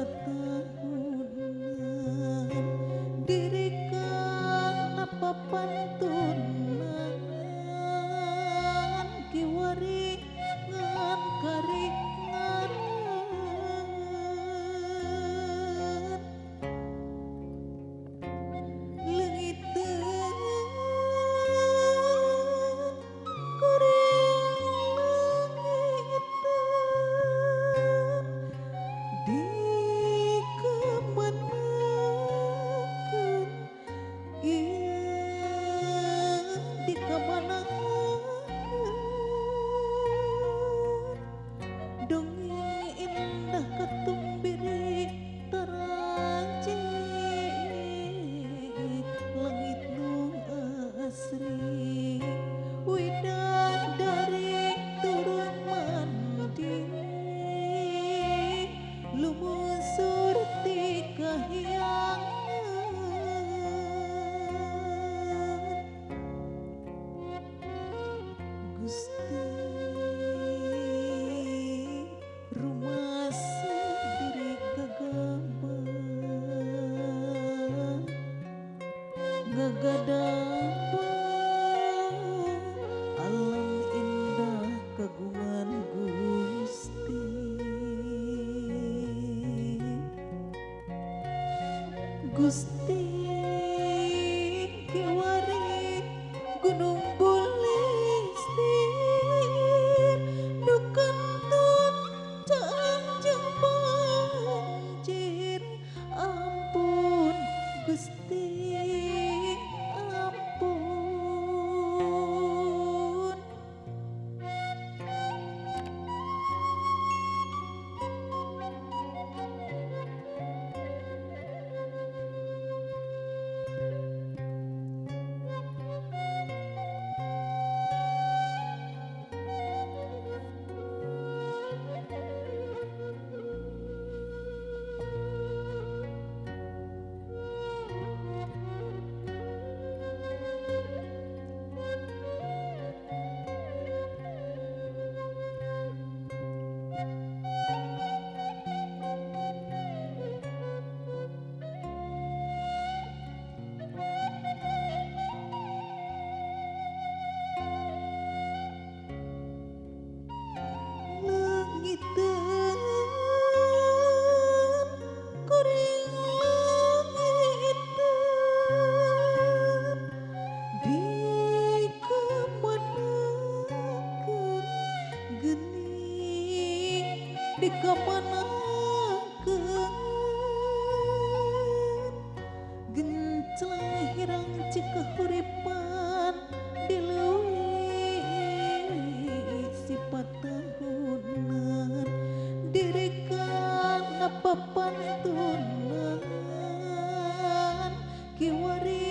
tahunan diri kang apa pantunan kiwari ngan karingan leungiteun kuring leungiteun di kemanakeun di kemanakeun dongeng indah katumbiri taraji langit nu asri widadari turun mandi lumusur ti kahyangan Gusti rumasa diri gagadaba alam indah kagungan Gusti Gusti kiwari gunung bulistir dukantun caang jeung banjir ampun Gusti ampun leungiteun kuring leungiteun di kemanakeun geuning di kamanakeun genclang hirang cik kahuripan dileuwih sifat tahunan diri kang apa pantunan kiwari